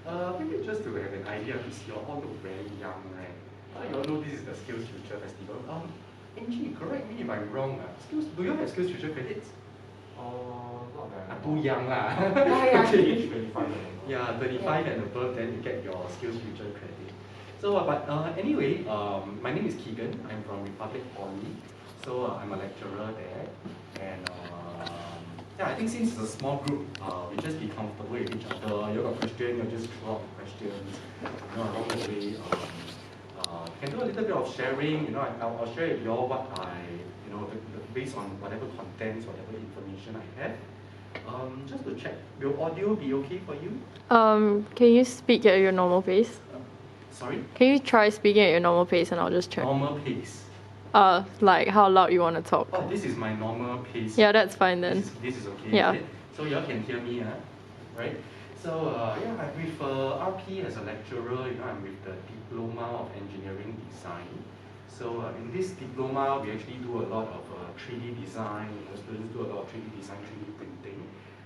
Okay, maybe just to have an idea, because you all look very young, right? You all know this is the SkillsFuture Festival. Angie, correct me if I'm wrong. Do you have SkillsFuture credits? Not very. Too young lah. Okay. 25 yeah, 25 and above, then you get your SkillsFuture credit. So, anyway, my name is Keegan. I'm from Republic Poly. So I'm a lecturer there, and yeah, I think since it's a small group, we just be comfortable with each other. You got a question, you just throw out questions. Along the way, can do a little bit of sharing. I'll share with you all what based on whatever contents, whatever information I have. Just to check, will audio be okay for you? Can you speak at your normal pace? Sorry? Can you try speaking at your normal pace and I'll just check? Normal pace. Like how loud you want to talk. Oh, this is my normal pace. Yeah, that's fine then. This is okay. Yeah. Is it? So you all can hear me, right? So yeah, I'm with RP as a lecturer. I'm with the Diploma of Engineering Design. So in this diploma, we actually do a lot of 3D design. Students do a lot of 3D design, 3D printing.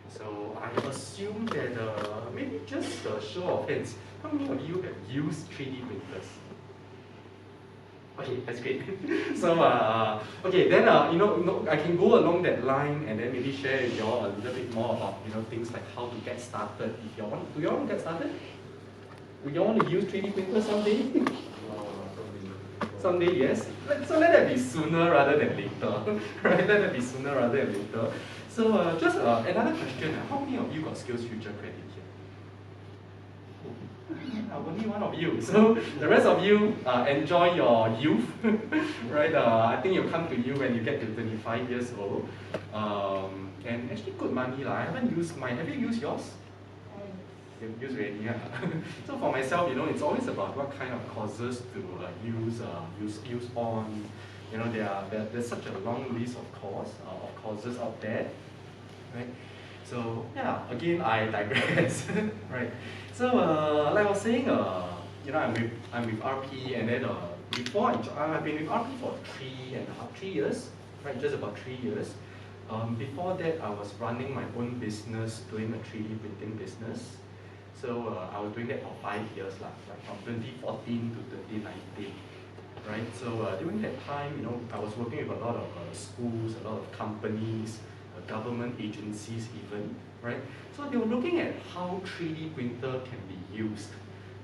So I assume that maybe just a show of hands, how many of you have used 3D printers? Okay, that's great. So, okay, then I can go along that line and then maybe share with you all a little bit more about things like how to get started. If you want, do you all want to get started? Would you all want to use 3D printers someday? Someday, yes. So let that be sooner rather than later, right? Let that be sooner rather than later. So just another question: how many of you got SkillsFuture credit here? Only one of you. So the rest of you enjoy your youth, right? I think you'll come to you when you get to 25 years old. And actually good money lah. I haven't used mine. Have you used yours? You've used already, yeah. So for myself, it's always about what kind of courses to use on. There's such a long list of courses out there, right? So yeah, again I digress, right? So like I was saying, I'm with RP, and then before I've been with RP for 3 years, right? Just about 3 years. Before that, I was running my own business, doing a 3D printing business. So I was doing that for 5 years, like from 2014 to 2019, right? So during that time, I was working with a lot of schools, a lot of companies, government agencies even, right? So they were looking at how 3D printer can be used,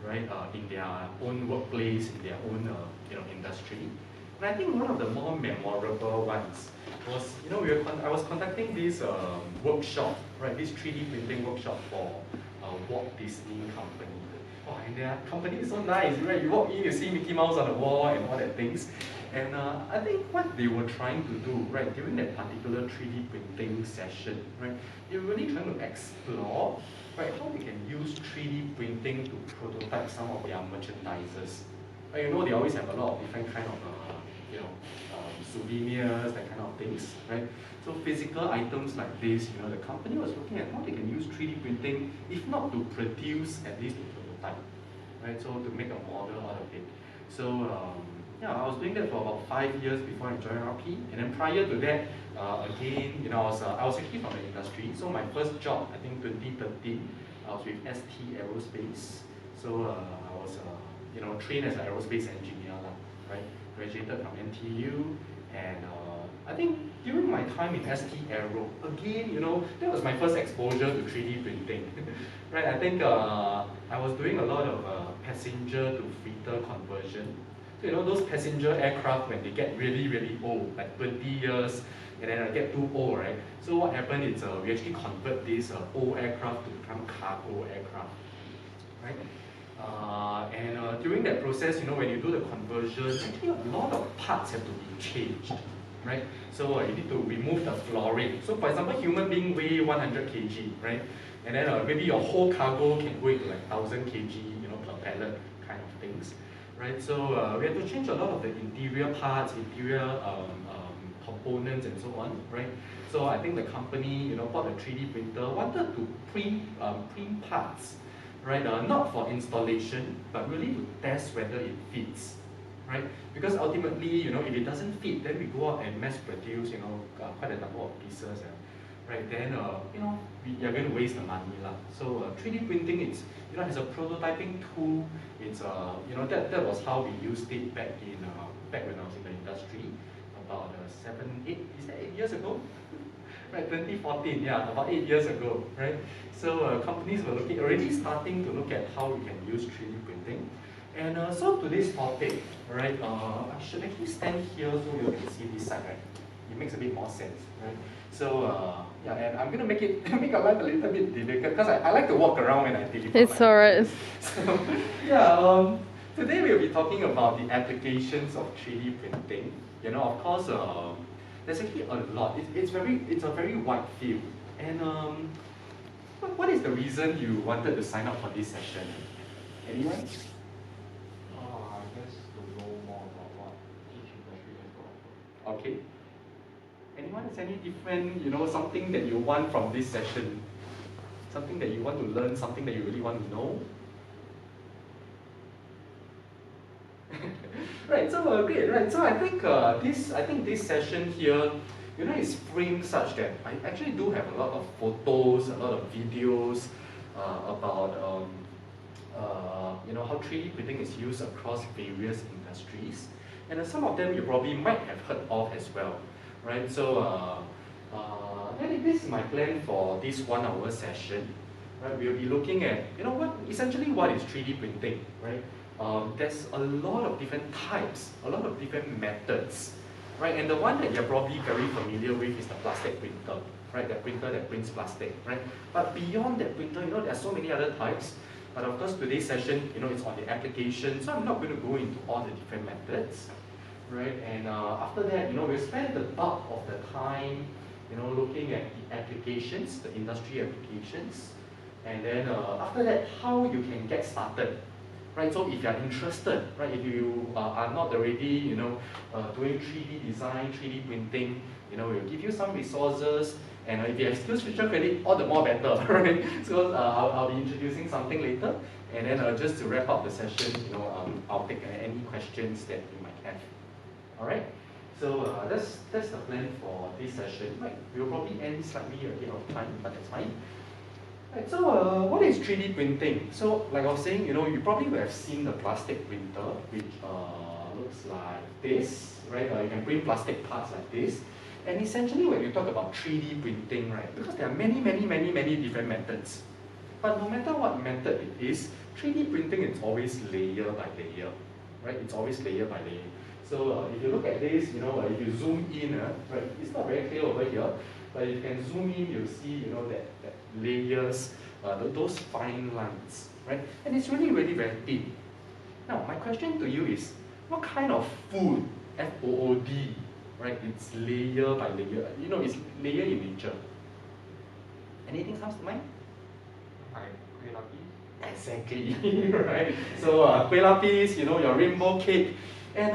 right, in their own workplace, in their own industry. And I think one of the more memorable ones was, I was conducting this workshop, right, this 3D printing workshop for Walt Disney company. Oh, and their company is so nice, right? You walk in, you see Mickey Mouse on the wall and all that things. And I think what they were trying to do, right, during that particular 3D printing session, right, they were really trying to explore, right, how they can use 3D printing to prototype some of their merchandises. Right, they always have a lot of different kind of, souvenirs, that kind of things, right? So physical items like this, the company was looking at how they can use 3D printing, if not to produce, at least to prototype, right? So to make a model out of it. So yeah, I was doing that for about 5 years before I joined RP, and then prior to that, again, I was actually from the industry. So my first job, I think 2013, I was with ST Aerospace. So I was trained as an aerospace engineer, right? Graduated from NTU, and I think during my time in ST Aero, again, that was my first exposure to 3D printing, right? I think I was doing a lot of passenger to freighter conversion. So, those passenger aircraft, when they get really, really old, like 20 years, and then get too old, right? So what happened is we actually convert these old aircraft to become cargo aircraft, right? And during that process, when you do the conversion, actually a lot of parts have to be changed, right? So you need to remove the flooring. So for example, human being weigh 100 kg, right? And then maybe your whole cargo can go into like 1000 kg, per pallet kind of things, right? So we had to change a lot of the interior parts, interior components and so on, right? So I think the company, bought a 3D printer, wanted to print parts, right? Not for installation, but really to test whether it fits, right? Because ultimately, if it doesn't fit, then we go out and mass produce, quite a number of pieces. right, then you're going to waste the money lah. So 3D printing, it's as a prototyping tool, it's that was how we used it back when I was in the industry about 8 years ago. Right, 2014, yeah, about 8 years ago, right? So companies were already starting to look at how we can use 3D printing. And so today's topic, right, I should actually stand here so you can see this side, right? It makes a bit more sense, right? So yeah, and I'm gonna make our life a little bit difficult because I like to walk around when I deliver. It's alright. So yeah, today we'll be talking about the applications of 3D printing. Of course, there's actually a lot. It's a very wide field. And what is the reason you wanted to sign up for this session? Anyone? I guess to know more about what each industry has to offer. Okay. Anyone has any different, something that you want from this session? Something that you want to learn, something that you really want to know? Right, so great, right? So I think this session here, is framed such that I actually do have a lot of photos, a lot of videos about how 3D printing is used across various industries, and some of them you probably might have heard of as well, right? So this is my plan for this 1 hour session. Right, we'll be looking at essentially what is 3D printing, right? There's a lot of different types, a lot of different methods, right? And the one that you're probably very familiar with is the plastic printer, right? The printer that prints plastic, right? But beyond that printer, there are so many other types. But of course, today's session, it's on the application, so I'm not going to go into all the different methods, right? And after that, we'll spend the bulk of the time, looking at the applications, the industry applications, and then after that, how you can get started. Right, so if you are interested, right, if you are not already, doing 3D design, 3D printing, we'll give you some resources, and if you have SkillsFuture credit, all the more better, right? So I'll be introducing something later, and then just to wrap up the session, I'll take any questions that you might have. All right, so that's the plan for this session. Right, we'll probably end slightly ahead of time, but that's fine. Right, so what is 3D printing? So like I was saying, you probably would have seen the plastic printer, which looks like this, right? You can print plastic parts like this. And essentially when you talk about 3D printing, right, because there are many different methods. But no matter what method it is, 3D printing is always layer by layer, right? It's always layer by layer. So if you look at this, if you zoom in, right, it's not very clear over here, but you can zoom in, you'll see, that layers, those fine lines, right? And it's really very thin. Now, my question to you is, what kind of food, F-O-O-D, right? It's layer by layer. It's layer in nature. Anything comes to mind? Kueh lapis. Exactly, right? So, kueh lapis, your rainbow cake. And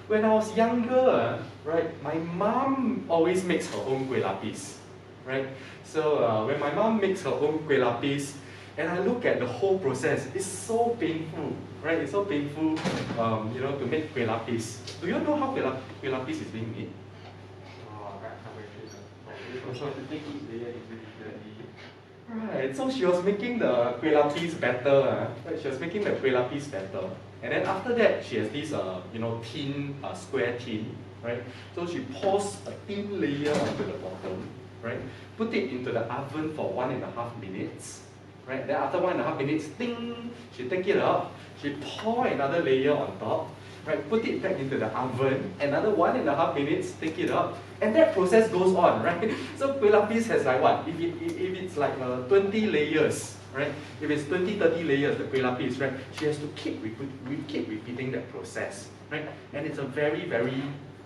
when I was younger, right, my mom always makes her own kueh lapis, right? So when my mom makes her own kueh lapis, and I look at the whole process, it's so painful, right? It's so painful, to make kueh lapis. Do you know how kueh lapis is being made? Right, so she was making the kueh lapis batter, right? She was making the kueh lapis batter. And then after that, she has this, tin, square tin, right? So she pours a thin layer onto the bottom, right? Put it into the oven for 1.5 minutes, right? Then after 1.5 minutes, ding, she take it out, she pour another layer on top, right? Put it back into the oven, another 1.5 minutes, take it out, and that process goes on, right? So kueh lapis has like what? If it's like 20 layers, right? If it's 20, 30 layers, the kueh lapis, right? She has to keep repeating that process, right? And it's a very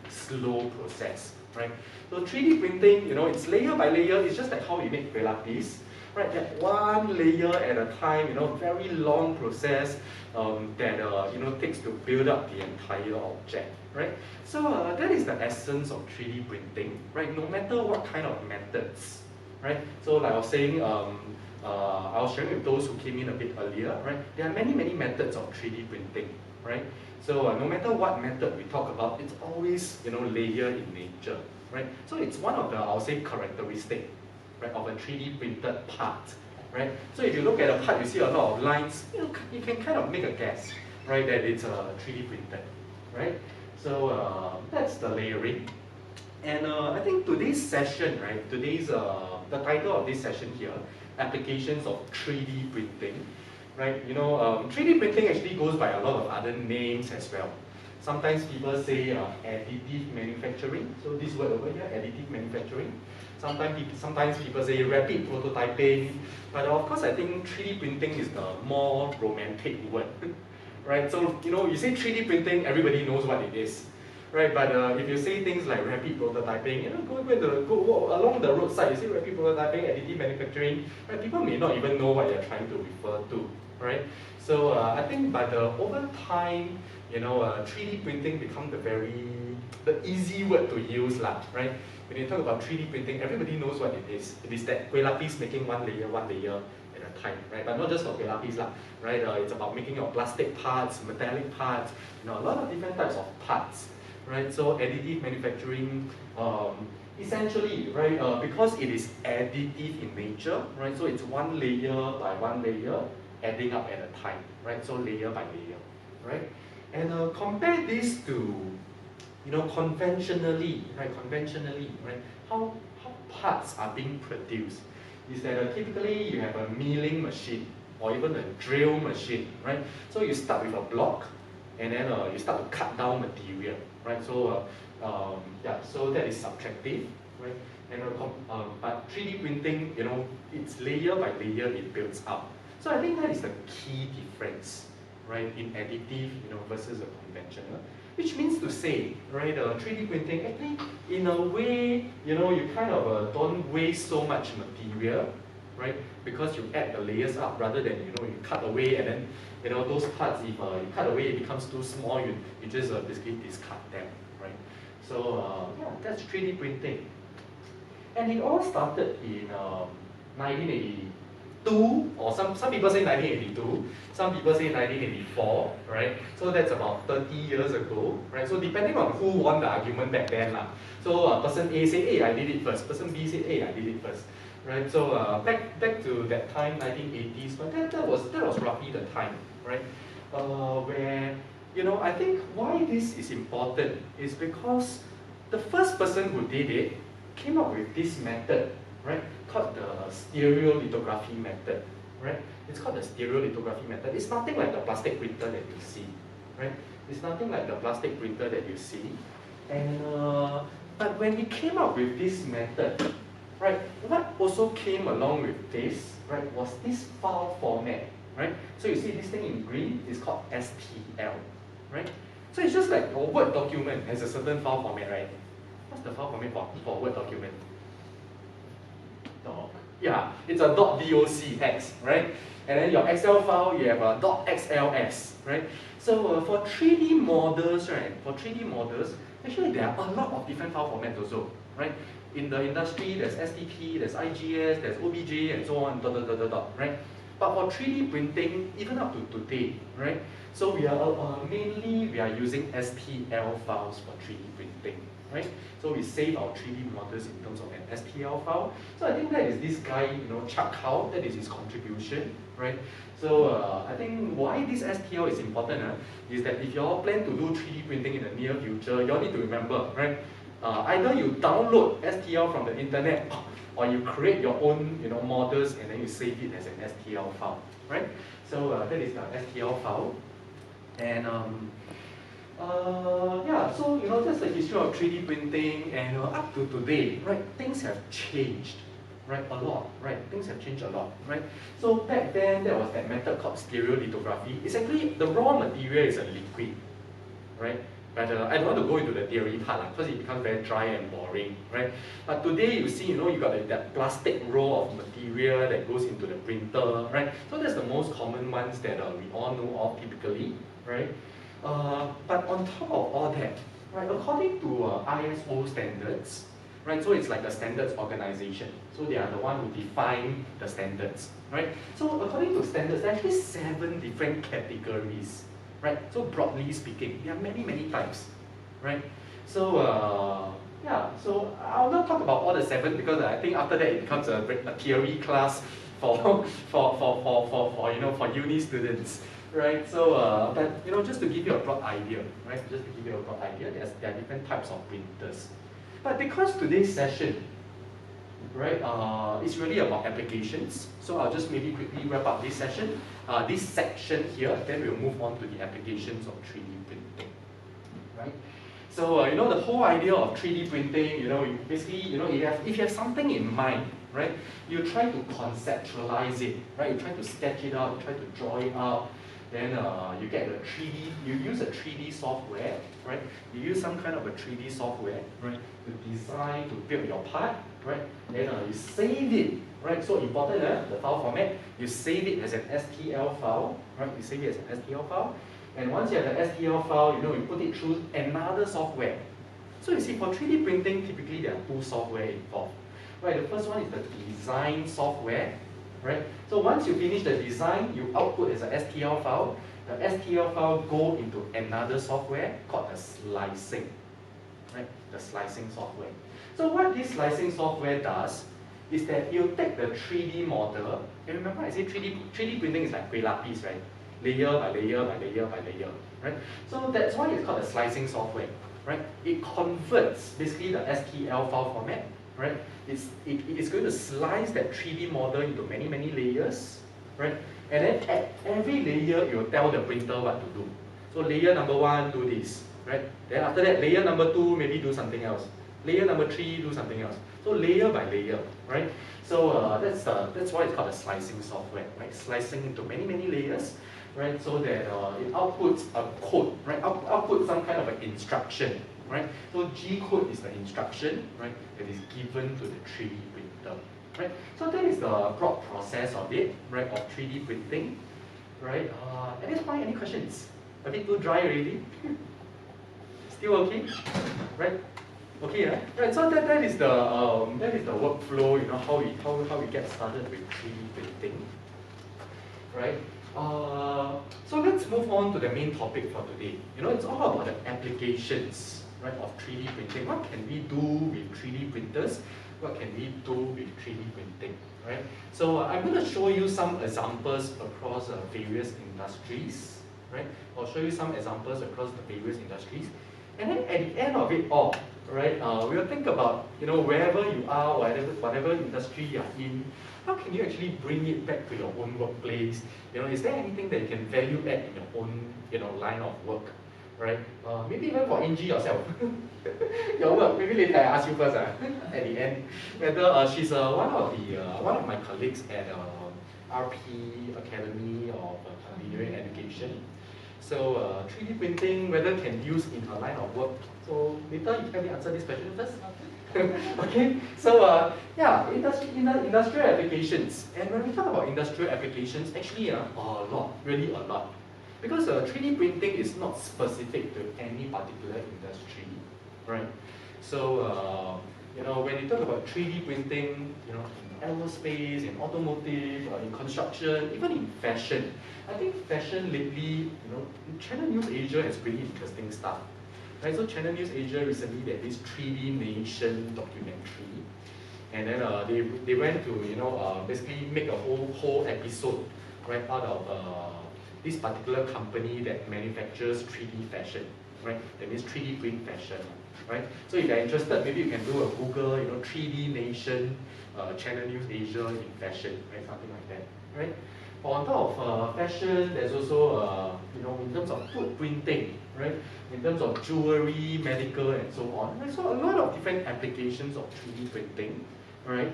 slow process, right? So 3D printing, it's layer by layer. It's just like how we make kueh lapis, right? That one layer at a time, very long process that takes to build up the entire object, right? So that is the essence of 3D printing, right? No matter what kind of methods, right? So like I was saying, I was sharing with those who came in a bit earlier, right? There are many methods of 3D printing, right? So no matter what method we talk about, it's always layer in nature, right? So it's one of the, I'll say, characteristic right, of a 3D printed part, right? So if you look at a part, you see a lot of lines, you can kind of make a guess, right, that it's 3D printed, right? So that's the layering. And I think today's session, right, the title of this session here, applications of 3D printing, right? 3D printing actually goes by a lot of other names as well. Sometimes people say additive manufacturing, so this word over here, additive manufacturing. Sometimes people say rapid prototyping, but of course I think 3D printing is the more romantic word, right? So, you say 3D printing, everybody knows what it is. Right, but if you say things like rapid prototyping, go along the roadside, you say rapid prototyping, additive manufacturing, right, people may not even know what you're trying to refer to, right? So I think, but over time, 3D printing become the easy word to use, right? When you talk about 3D printing, everybody knows what it is. It is that kueh lapis making one layer at a time, right? But not just for kueh lapis, right? It's about making your plastic parts, metallic parts, a lot of different types of parts. Right, so additive manufacturing, essentially, right, because it is additive in nature, right, so it's one layer by one layer, adding up at a time, right, so layer by layer, right, and compare this to, conventionally, right, how parts are being produced, is that typically you have a milling machine, or even a drill machine, right, so you start with a block, and then you start to cut down material, right? So so that is subtractive, right? And but 3D printing, it's layer by layer it builds up. So I think that is the key difference, right, in additive, versus a conventional. Which means to say, right, 3D printing actually, in a way, you kind of don't waste so much material, right? Because you add the layers up rather than you cut away and then those parts, if you cut away it becomes too small, you just basically discard them, right? So yeah, that's 3D printing. And it all started in 1982, or some people say 1982, some people say 1984, right? So that's about 30 years ago, right? So depending on who won the argument back then, so person A said, hey, I did it first. Person B said, hey, I did it first. Right, so back to that time, 1980s, but that was roughly the time, right? Where I think why this is important is because the first person who did it came up with this method, right? Called the stereolithography method, right? It's called the stereolithography method. It's nothing like the plastic printer that you see, right? It's nothing like the plastic printer that you see, and but when he came up with this method. Right, what also came along with this, right, was this file format, right? So you see this thing in green is called STL, right? So it's just like a Word document has a certain file format, right? What's the file format for a Word document? Doc. Yeah, it's a .docx, right? And then your Excel file, you have a .xls, right? So for 3D models, right, actually there are a lot of different file formats also, right? In the industry, there's STP, there's IGS, there's OBJ, and so on, right? But for 3D printing, even up to today, right? So we are using STL files for 3D printing, right? So we save our 3D models in terms of an STL file. So I think that is this guy, Chuck Howe, that is his contribution, right? So I think why this STL is important is that if you all plan to do 3D printing in the near future, you all need to remember, right? Either you download STL from the internet or you create your own models and then you save it as an STL file, right? So that is the STL file. And yeah, so that's the history of 3D printing, and up to today, right, things have changed, right, a lot, right, things have changed a lot, right? So back then, there was that method called stereolithography. It's actually, the raw material is a liquid, right? But I don't want to go into the theory part because it becomes very dry and boring, right? But today you see, you got that plastic roll of material that goes into the printer, right? So that's the most common ones that we all know of typically, right? But on top of all that, right, according to ISO standards, right, so it's like a standards organization. So they are the one who define the standards, right? So according to standards, there are actually 7 different categories. Right, so broadly speaking, there are many types, right? So yeah, so I'll not talk about all the 7 because I think after that it becomes a theory class for for uni students, right? So but just to give you a broad idea, right? Just to give you a broad idea, there are different types of printers. But because today's session, right, it's really about applications. So I'll just maybe quickly wrap up this session, this section here. Then we'll move on to the applications of 3D printing, right? So the whole idea of 3D printing, basically, if you have something in mind, right, you try to conceptualize it, right? You try to sketch it out, you try to draw it out. Then you get a 3D, you use a 3D software, right? You use some kind of a 3D software, right, to design, to build your part, right? Then you save it, right? So important, the file format, you save it as an STL file, right? You save it as an STL file. And once you have the STL file, you put it through another software. So you see, for 3D printing, typically there are 2 software involved, right? The first one is the design software, right? So once you finish the design, you output as a STL file. The STL file go into another software called the slicing, right? The slicing software. So what this slicing software does is that you take the 3D model, and remember I said 3D printing is like kueh lapis, right? Layer by layer by layer by layer, right? So that's why it's called the slicing software, right? It converts basically the STL file format, right? It's going to slice that 3D model into many, many layers, right? And then at every layer, it will tell the printer what to do. So layer number 1, do this, right? Then after that, layer number 2, maybe do something else. Layer number 3, do something else. So layer by layer, right? So that's why it's called a slicing software, right? Slicing into many, many layers, right? So that it outputs a code, right? Outputs some kind of an instruction, right? So G code is the instruction, right? That is given to the 3D printer, right? So that is the broad process of it, right? Of 3D printing, right? At this point, any questions? A bit too dry already? Still okay, right? Okay, right? Right. So that is the workflow. How we get started with 3D printing, right? So let's move on to the main topic for today. It's all about the applications, right, of 3D printing. What can we do with 3D printers? What can we do with 3D printing, right? So I'm going to show you some examples across various industries, right? I'll show you some examples across the various industries. And then at the end of it all, right, we'll think about, wherever you are, whatever industry you're in, how can you actually bring it back to your own workplace? Is there anything that you can value add in your own, line of work, right? Maybe even for Angie yourself, your work. Maybe later I ask you first, at the end, whether she's one of my colleagues at RP Academy of Continuing Education. So 3D printing, whether can use in her line of work. So later you can answer this question first. Okay, so yeah, industrial applications. And when we talk about industrial applications, actually a lot, really a lot. Because 3D printing is not specific to any particular industry, right? So when you talk about 3D printing, in aerospace, in automotive, in construction, even in fashion. I think fashion lately, Channel News Asia has really interesting stuff. Right, so Channel News Asia recently they had this 3D Nation documentary, and then they went to basically make a whole episode right out of this particular company that manufactures 3D fashion, right? That means 3D print fashion, right? So if you're interested, maybe you can do a Google, 3D Nation, Channel News Asia in fashion, right? Something like that, right? On top of fashion, there's also, in terms of food printing, right? In terms of jewelry, medical, and so on. Right? So a lot of different applications of 3D printing, right?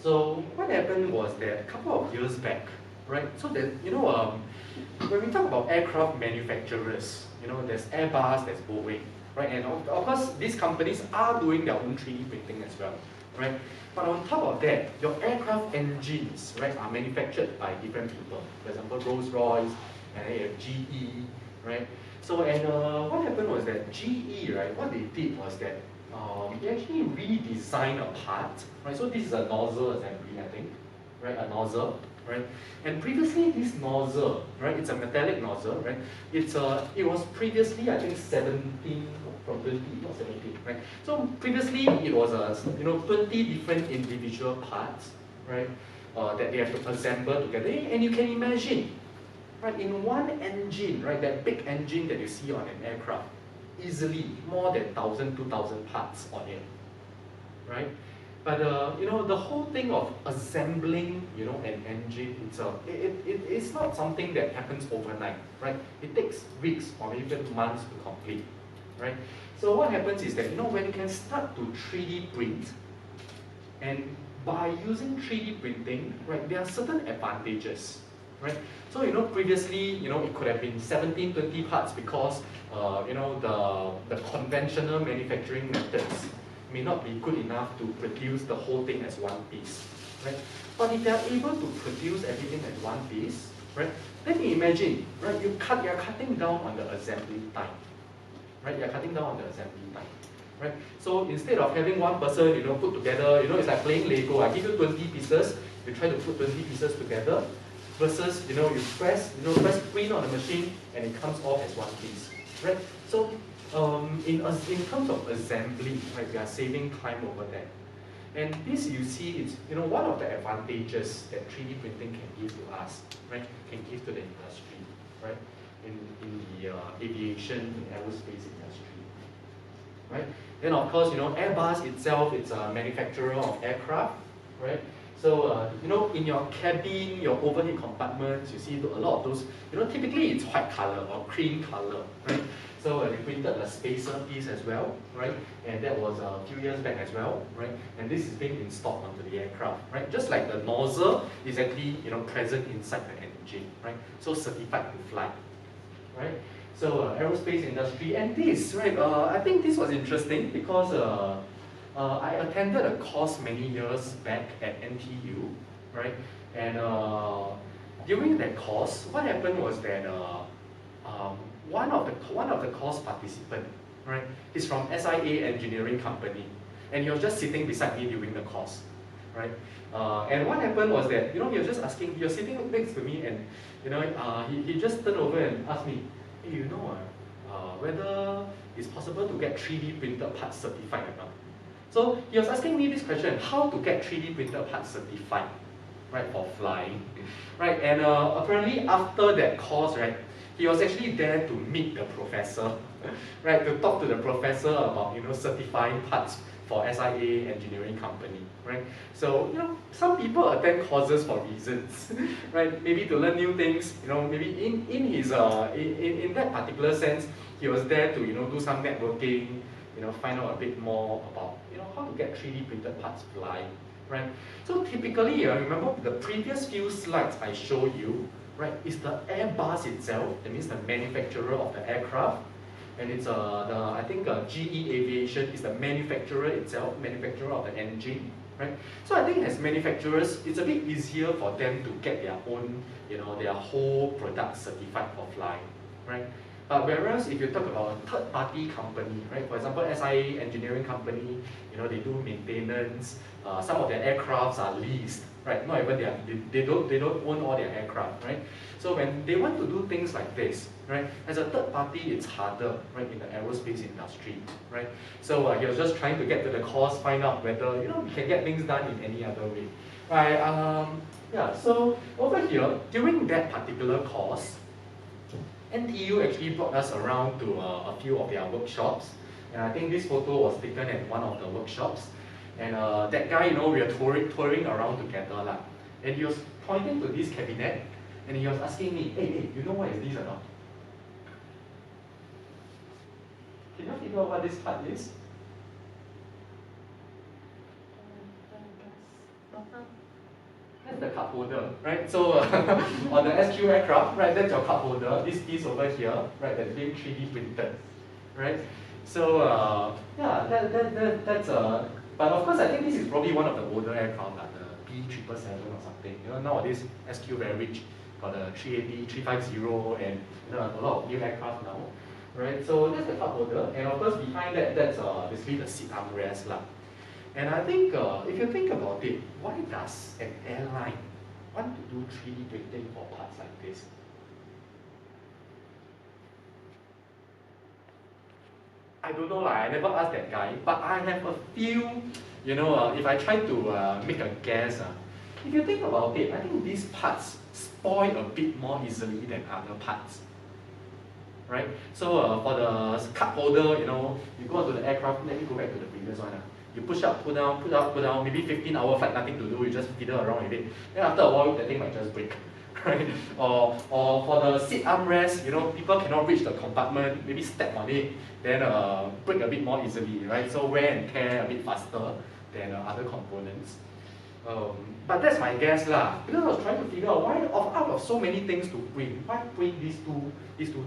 So what happened was that a couple of years back, right? So that, when we talk about aircraft manufacturers, there's Airbus, there's Boeing, right? And of course, these companies are doing their own 3D printing as well, right? But on top of that, your aircraft engines, right, are manufactured by different people. For example, Rolls-Royce, and then you have GE, right? So, and what happened was that GE, right, what they did was that they actually redesigned a part, right? So this is a nozzle assembly, I think, right? A nozzle, right? And previously this nozzle, right? It's a metallic nozzle, right? It was previously I think 17 from 20, not 17, right? So previously it was 20 different individual parts, right? That they have to assemble together, and you can imagine, right? In one engine, right? That big engine that you see on an aircraft, easily more than 1,000, 2,000 parts on it, right? But the whole thing of assembling, an engine itself, it's not something that happens overnight, right? It takes weeks or even months to complete, right? So what happens is that, when you can start to 3D print, and by using 3D printing, right, there are certain advantages, right? So, previously, it could have been 17, 20 parts because, the conventional manufacturing methods may not be good enough to produce the whole thing as one piece, right? But if they are able to produce everything as one piece, right, then you imagine, right, you're cutting down on the assembly time, right? You're cutting down on the assembly time, right? So instead of having one person, put together, it's like playing Lego. I give you 20 pieces, you try to put 20 pieces together, versus, you press print on the machine and it comes off as one piece, right? So in terms of assembly, right, we are saving time over there. And this you see is one of the advantages that 3D printing can give to us, right? Can give to the industry, right? In the aviation, in aerospace industry, right? Then of course, Airbus itself, it's a manufacturer of aircraft, right? So, in your cabin, your overhead compartments, you see a lot of those, typically it's white color or cream color, right? So they printed the spacer piece as well, right? And that was a few years back as well, right? And this is being installed onto the aircraft, right? Just like the nozzle is actually, present inside the engine, right? So certified to fly, right? So aerospace industry, and this, right? I think this was interesting because I attended a course many years back at NTU, right? And during that course, what happened was that one of the course participant, right, is from SIA engineering company, and he was just sitting beside me during the course, right? And what happened was that he was just asking, he was sitting next to me, and he just turned over and asked me, hey, whether it's possible to get 3D printed parts certified or not. So he was asking me this question, how to get 3D printed parts certified, right, for flying, right? And apparently after that course, right, he was actually there to meet the professor, right, to talk to the professor about certifying parts for SIA engineering company, right? So some people attend courses for reasons, right? Maybe to learn new things, maybe in his in that particular sense, he was there to do some networking, find out a bit more about how to get 3D printed parts flying, right? So typically, remember the previous few slides I showed you, right, is the Airbus itself, that means the manufacturer of the aircraft, and it's I think GE Aviation is the manufacturer itself, manufacturer of the engine, right? So I think as manufacturers, it's a bit easier for them to get their own, their whole product certified for flying, right? But whereas if you talk about a third-party company, right, for example, SIA engineering company, they do maintenance. Some of their aircrafts are leased, right? Not even they don't own all their aircraft, right? So when they want to do things like this, right, as a third party, it's harder, right, in the aerospace industry, right? So he was just trying to get to the course, find out whether we can get things done in any other way, right? Yeah. So over here, during that particular course, NTU actually brought us around to a few of their workshops, and I think this photo was taken at one of the workshops. And that guy, we were touring around together, lah. And he was pointing to this cabinet, and he was asking me, hey, you know what is this or not? Can you figure out what this part is? That's the cup holder, right? So on the SQ aircraft, right, that's your cup holder. This piece over here, right, that's being 3D printed, right? So yeah, that's but of course I think this is probably one of the older aircraft, like the B777 or something. Nowadays SQ very rich, got the 380, 350, and a lot of new aircraft now, right? So that's the cup holder, and of course behind that, that's basically the seat armrest, lah. And I think if you think about it, why does an airline want to do 3D printing for parts like this? I don't know, I never asked that guy, but I have a few, if I try to make a guess, if you think about it, I think these parts spoil a bit more easily than other parts. Right? So for the cup holder, you go to the aircraft, let me go back to the previous one. You push up, pull down, pull up, pull down, maybe 15-hour flight, nothing to do, you just fiddle around with it. Then after a while, the thing might just break. Right? Or for the seat armrest, people cannot reach the compartment, maybe step on it, then break a bit more easily, right? So wear and tear a bit faster than other components. But that's my guess lah. Because I was trying to figure out why, out of so many things to print, why print these two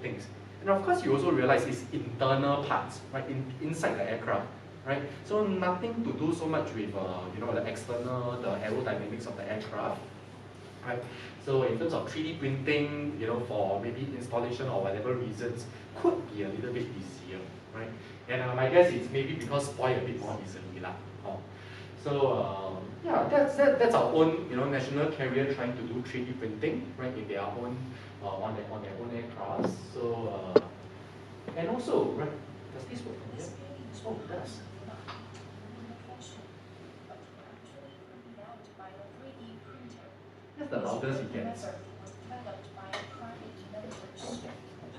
things? And of course, you also realize it's internal parts, right? Inside the aircraft, right? So nothing to do so much with the external, the aerodynamics of the aircraft, right? So in terms of 3D printing, for maybe installation or whatever reasons, could be a little bit easier, right? And my guess is maybe because spoil a bit more easily lah. So yeah, that's our own national carrier trying to do 3D printing, right, in their own on their own aircraft. So and also, right, does this work from here? Oh, it does. That's the loudest it gets. The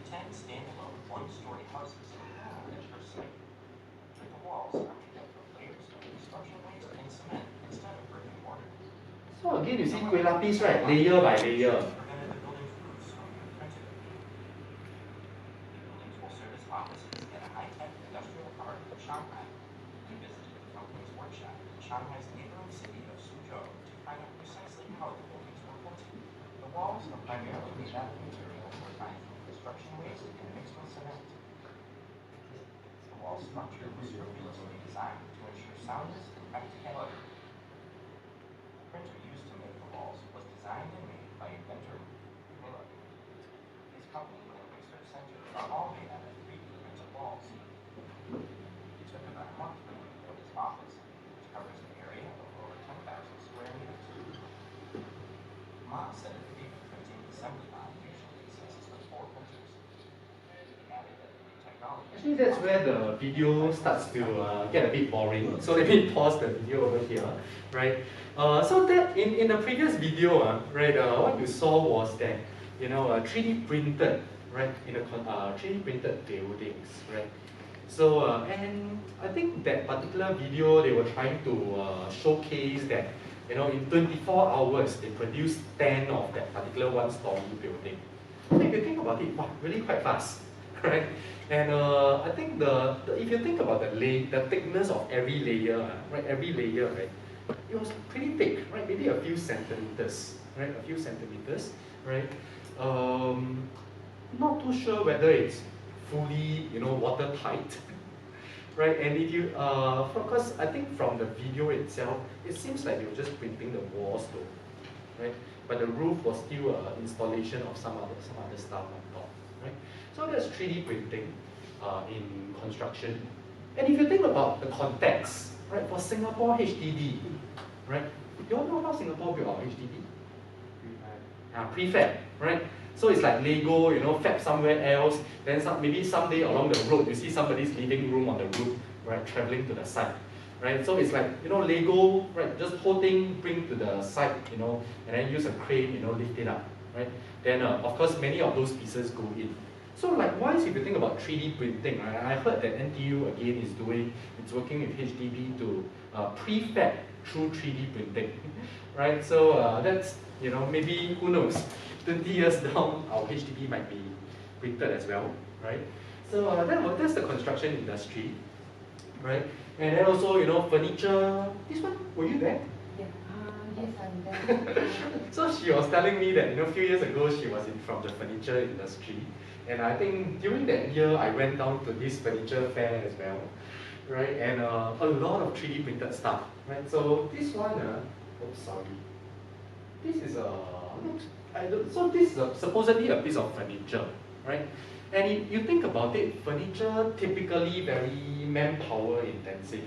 10 standalone one-story houses. Interesting. The walls are made up of layers of construction waste and cement instead of brick and mortar. So again, you see kueh lapis, right? Layer by layer. Prevented the building's roofs from being printed. The buildings will serve as offices at a high-tech industrial park in Shanghai. We visited the company's workshop in Shanghai's neighboring city of Suzhou to find out precisely how the buildings were built. The walls are primarily made out of materials refined from construction waste and mixed with cement. The wall structure was scrupulously designed to ensure soundness and practicality. The printer used to make the walls was designed and made by inventor Miller. His company and research center are all made out of 3D printed walls. It took about a month for him to build his office, which covers an area of over 10,000 square meters. Ma said that the paper printing assembly line usually consists of 4 printers. He added that the new technology. Actually, that's where the video starts to get a bit boring. So let me pause the video over here, right? So that in the previous video, right, what you saw was that 3D printed, right, in the 3D printed buildings, right. So and I think that particular video they were trying to showcase that in 24 hours they produced 10 of that particular one-story building. So if you think about it, wow, really quite fast, right? And I think if you think about the thickness of every layer, right, it was pretty thick, right? Maybe a few centimeters, right? A few centimeters, right? Not too sure whether it's fully, watertight, right? And if you, because I think from the video itself, it seems like they were just printing the walls though, right? But the roof was still installation of some other stuff on top, right? So that's 3D printing in construction. And if you think about the context, right, for Singapore HDB, right? You all know how Singapore built our HDB? Prefab, right? So it's like Lego, fab somewhere else, then maybe someday along the road, you see somebody's living room on the roof, right, traveling to the site, right? So it's like, Lego, right, just whole thing bring to the site, and then use a crane, lift it up, right? Then, of course, many of those pieces go in. So likewise, if you think about 3D printing, right, I heard that NTU again it's working with HDB to prefab through 3D printing, right? So that's, maybe, who knows, 20 years down, our HDB might be printed as well, right? So that's the construction industry, right? And then also, furniture, this one, were you there? Yeah. Yes, I'm there. So she was telling me that, a few years ago, she was from the furniture industry. And I think during that year, I went down to this furniture fair as well, right? And a lot of 3D printed stuff, right? So this one, oops, sorry. This is so this is supposedly a piece of furniture, right? And if you think about it, furniture typically very manpower intensive,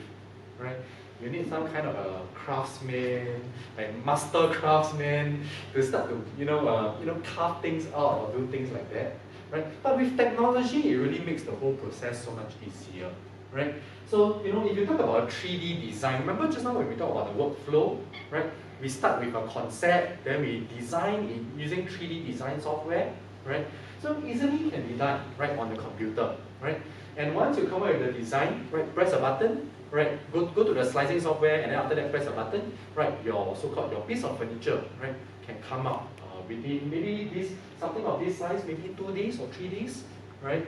right? You need some kind of a craftsman, like master craftsman, to start to carve things out or do things like that, right? But with technology, it really makes the whole process so much easier, right? So if you talk about 3D design, remember just now when we talk about the workflow, right? We start with a concept, then we design using 3D design software, right? So easily can be done right on the computer, right? And once you come up with the design, right, press a button, right, go to the slicing software, and then after that press a button, right, your so-called your piece of furniture, right, can come out within maybe something of this size, maybe 2 days or 3 days, right?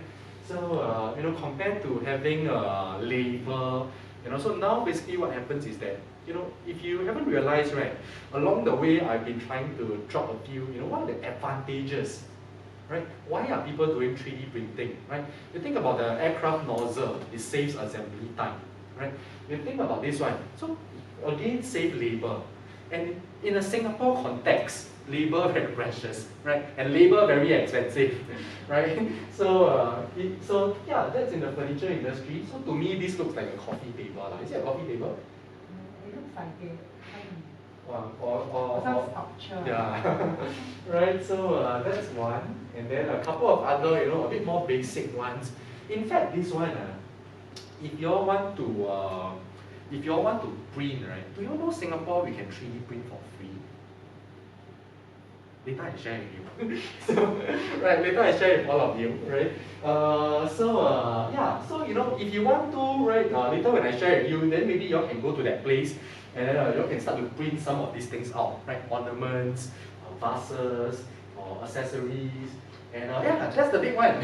So compared to having labor, so now basically what happens is that if you haven't realized, right, along the way I've been trying to drop a few, what are the advantages, right? Why are people doing 3D printing, right? You think about the aircraft nozzle, it saves assembly time, right? You think about this one, so again save labor, and in a Singapore context, labor very precious, right? And labor very expensive, right? So yeah, that's in the furniture industry. So to me, this looks like a coffee table. Is it a coffee table? It looks like it. Or Some sculpture. yeah, right. So that's one, and then a couple of other, a bit more basic ones. In fact, this one, if you all want to print, right? Do you know Singapore we can 3D print for free? Later I share with you. Later I share with all of you, right? Yeah, so if you want to, right, later when I share with you, then maybe you all can go to that place, and then you all can start to print some of these things out, right? Ornaments, vases, or accessories, and yeah, that's the big one,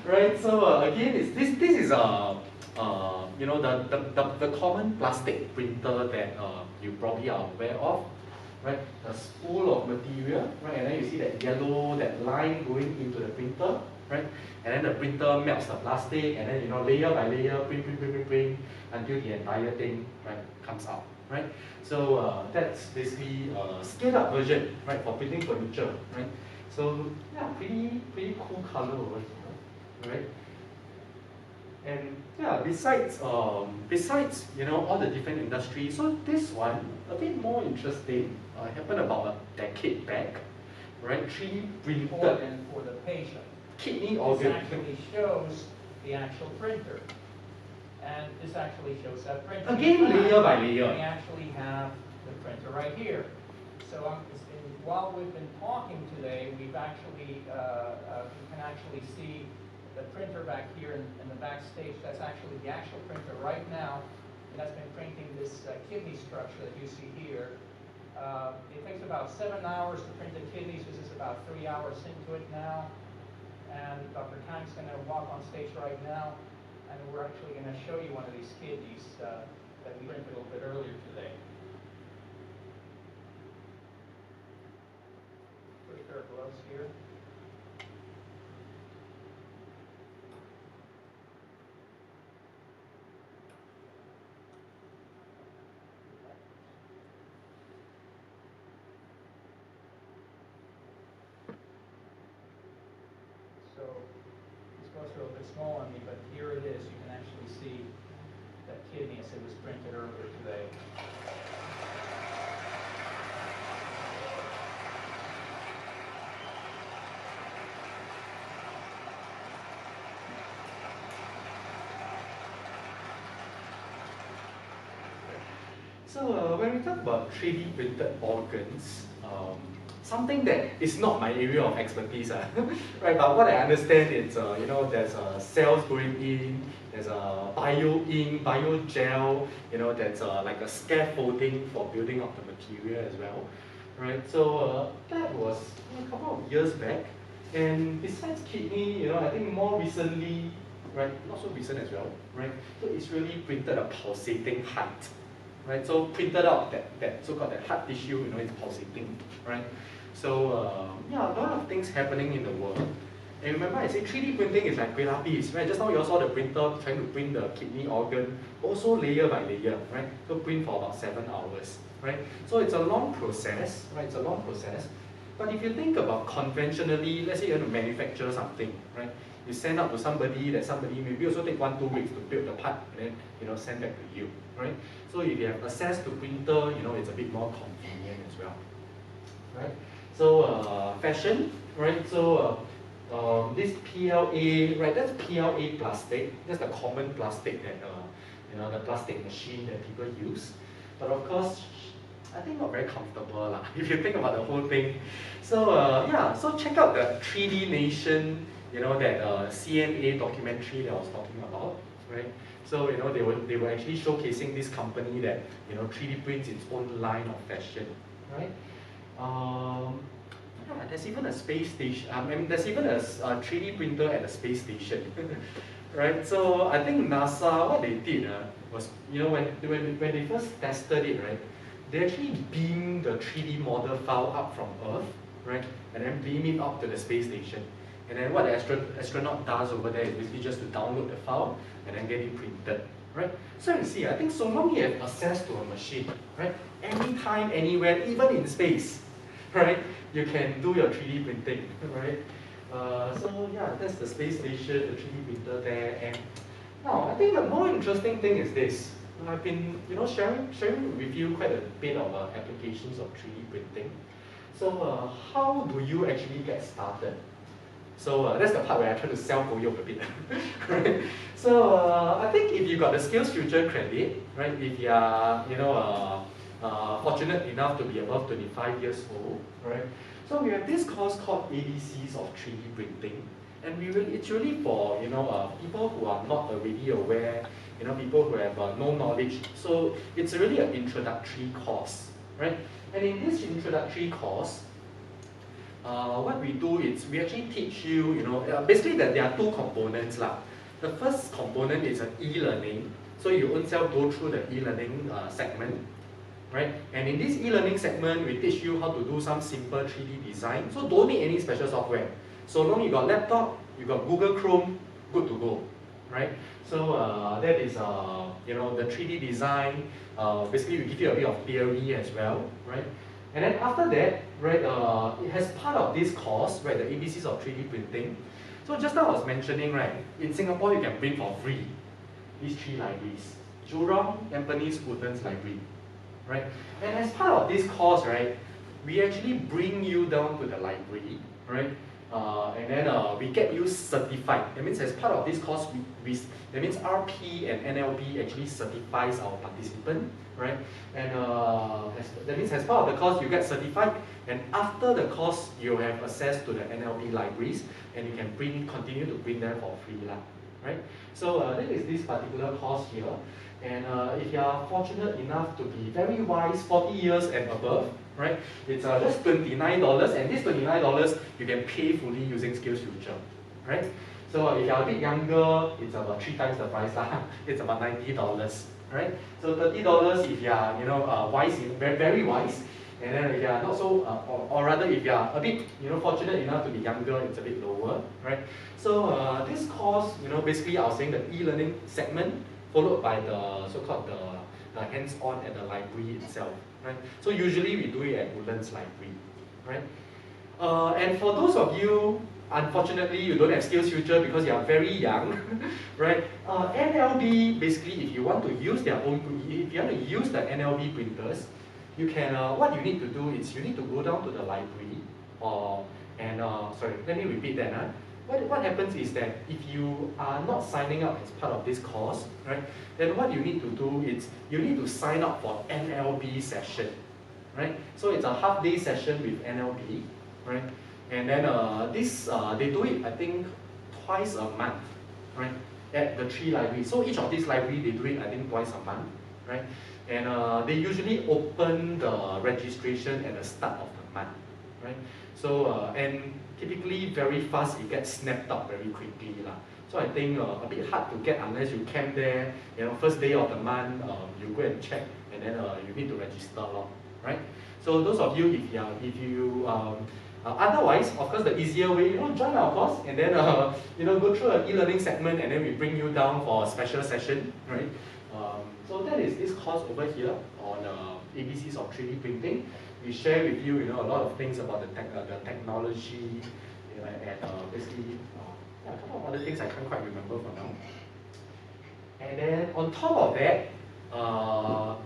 right? So again, this is the common plastic printer that you probably are aware of. Right, a spool of material, right, and then you see that yellow, that line going into the printer, right, and then the printer melts the plastic, and then layer by layer, print until the entire thing, right, comes out, right. So that's basically a scaled up version, right, for printing furniture, right. So yeah, pretty cool color over here, right. And yeah, besides all the different industries, so this one a bit more interesting. Happened about a decade back, right? 3D printed Organ for the patient. kidney This organ. actually shows the actual printer. And this actually shows that printer. Again, layer by layer. We actually have the printer right here. So while we've been talking today, we've actually, you can actually see the printer back here in the backstage. That's actually the actual printer right now. It has been printing this kidney structure that you see here. It takes about 7 hours to print the kidneys. This is about 3 hours into it now. And Dr. Kang's going to walk on stage right now, and we're actually going to show you one of these kidneys that we printed a little bit earlier today. Put a pair of gloves here. So this goes a little bit small on me, but here it is. You can actually see that kidney as it was printed earlier today. So when we talk about 3D printed organs, something that is not my area of expertise, right? But what I understand is, there's cells going in, there's a bio ink, bio gel, that's like a scaffolding for building up the material as well, right? So that was a couple of years back, and besides kidney, I think more recently, right? Not so recent as well, right? So it's really printed a pulsating heart. Right, so printed out that so-called that heart tissue, it's pulsating, right? So yeah, a lot of things happening in the world. And remember, I said 3D printing is like kueh lapis, right? Just now you all saw the printer trying to print the kidney organ, also layer by layer, right? So print for about 7 hours, right? So it's a long process, right? It's a long process. But if you think about conventionally, let's say you want to manufacture something, right? You send out to somebody, that somebody maybe also take 1-2 weeks to build the part, and then send back to you, right? So if you have access to printer, it's a bit more convenient as well, right? So fashion, right? So this PLA, right? That's PLA plastic. That's the common plastic that the plastic machine that people use. But of course, I think not very comfortable lah, if you think about the whole thing. So yeah, so check out the 3D Nation, that CNA documentary that I was talking about, right? So they were actually showcasing this company that 3D prints its own line of fashion, right? Yeah, there's even a space station. There's even a 3D printer at a space station, right? So I think NASA, what they did was, when they first tested it, right, they actually beamed the 3D model file up from Earth, right, and then beam it up to the space station. And then what the astronaut does over there is basically just to download the file and then get it printed, right? So you see, I think so long you have access to a machine, right, anytime, anywhere, even in space, right, you can do your 3D printing, right? So yeah, that's the space station, the 3D printer there. And now, I think the more interesting thing is this. I've been, sharing with you quite a bit of applications of 3D printing. So how do you actually get started? So that's the part where I try to sell Goyok a bit, right? So I think if you got the SkillsFuture credit, right? If you are, fortunate enough to be above 25 years old, right? So we have this course called ABCs of 3D printing, and it's really for people who are not already aware, people who have no knowledge. So it's really an introductory course, right? And in this introductory course, what we do is we actually teach you, basically there are two components lah. The first component is an e-learning, so you own self go through the e-learning segment, right? And in this e-learning segment, we teach you how to do some simple 3D design. So don't need any special software. So long you got laptop, you got Google Chrome, good to go, right? So that is the 3D design. Basically, we give you a bit of theory as well, right? And then after that, right, it has part of this course, right, the ABCs of 3D printing. So just now I was mentioning, right, in Singapore you can print for free these 3 libraries: Jurong, Tampines, Woodlands Library, right? And as part of this course, right, we actually bring you down to the library, right? And then we get you certified. That means as part of this course, that means RP and NLB actually certifies our participant, right? And that means as part of the course, you get certified, and after the course, you have access to the NLB libraries, and you can continue to print them for free, right? So that is this particular course here. And if you are fortunate enough to be very wise, 40 years and above, right, it's just $29, and this $29 you can pay fully using SkillsFuture, right? So if you're a bit younger, it's about 3 times the price lah. It's about $90, right? So $30 if you are wise, very, very wise, and then if you are not so, or rather if you are a bit fortunate enough to be younger, it's a bit lower, right? So this course, basically I was saying the e-learning segment, followed by the so-called the hands-on at the library itself, right? So usually we do it at Woodlands Library, right? And for those of you, unfortunately, you don't have SkillsFuture because you are very young, right? NLB, basically, if you want to use their own, if you want to use the NLB printers, you can. What you need to do is you need to go down to the library, sorry, let me repeat that. What happens is that if you are not signing up as part of this course, right, then what you need to do is you need to sign up for NLB session, right? So it's a half-day session with NLB, right? And then they do it, I think, twice a month, right, at the 3 libraries. So each of these libraries, they do it, I think, twice a month, right? And they usually open the registration at the start of the month, right? So, and typically very fast, it gets snapped up very quickly lah. So I think a bit hard to get unless you camp there, first day of the month, you go and check, and then you need to register, right? So those of you, if you otherwise, of course, the easier way, join our course, and then go through an e-learning segment, and then we bring you down for a special session, right? So that is this course over here on ABCs of 3D printing. we share with you, a lot of things about the technology, and basically, a couple of other things I can't quite remember for now. And then on top of that,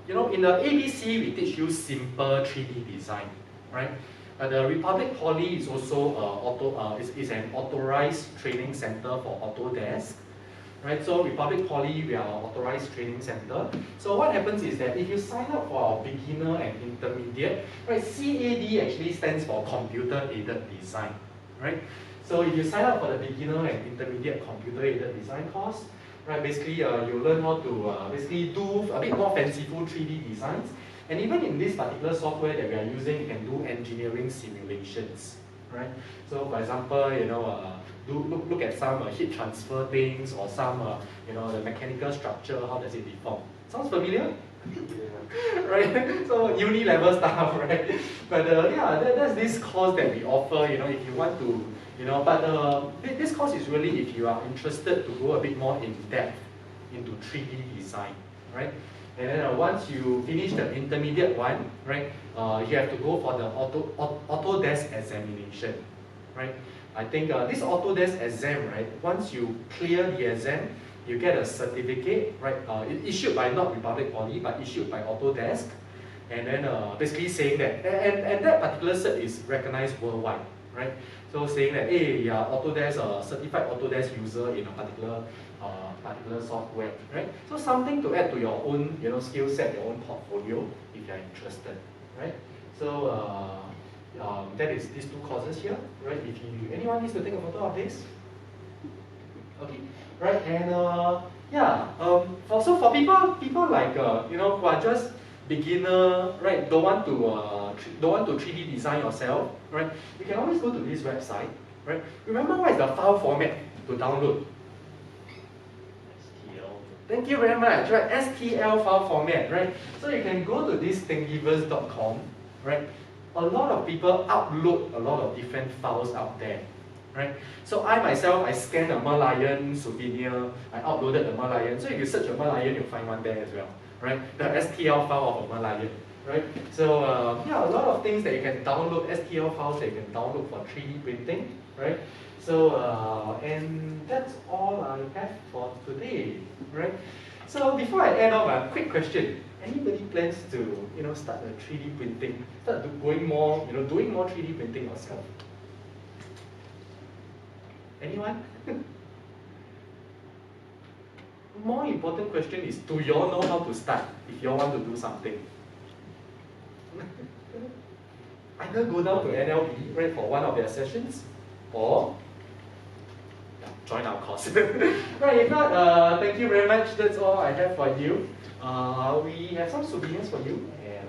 in the ABC we teach you simple 3D design, right? The Republic Poly is also is an authorized training center for Autodesk. Right, so Republic Poly, we are an authorized training center. So what happens is that if you sign up for our beginner and intermediate, right, CAD actually stands for computer aided design, right? So if you sign up for the beginner and intermediate computer aided design course, right, basically you learn how to basically do a bit more fanciful 3D designs. And even in this particular software that we are using, you can do engineering simulations, right? So for example, look at some heat transfer things, or some the mechanical structure, how does it deform? Sounds familiar? Yeah. Right? So uni level stuff, right? But that's this course that we offer, if you want to, but this course is really if you are interested to go a bit more in depth into 3D design, right? And then once you finish the intermediate one, right, you have to go for the Autodesk examination, right? I think this Autodesk exam, right, once you clear the exam, you get a certificate, right, issued by not Republic Poly, but issued by Autodesk, and then basically saying that, and that particular cert is recognized worldwide, right? So saying that, hey, you are Autodesk, certified Autodesk user in a particular software, right? So something to add to your own, skill set, your own portfolio, if you are interested, right? So that is these two courses here, right? If anyone needs to take a photo of this, okay, right? And for people like who are just beginner, right? Don't want to 3D design yourself, right? You can always go to this website, right? Remember what is the file format to download? Thank you very much, right? STL file format, right? So you can go to this thingiverse.com, right? A lot of people upload a lot of different files out there, right? So I myself, I scanned a Merlion souvenir, I uploaded the Merlion. So if you search a Merlion, you'll find one there as well, right? The STL file of a Merlion, right? So a lot of things that you can download, STL files that you can download for 3D printing, right? So, and that's all I have for today, right? So before I end off, a quick question. Anybody plans to, start a 3D printing, doing more 3D printing yourself? Anyone? More important question is, do you all know how to start if you all want to do something? Either go down to NLB, right, for one of their sessions, or join our course. Right, if not, thank you very much. That's all I have for you. We have some souvenirs for you, and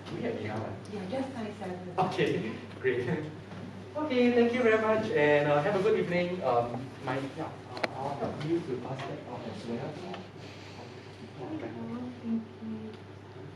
do we have enough? Yeah, just nice. Okay, great. Okay, thank you very much, and have a good evening. I'll help you to pass that off as well.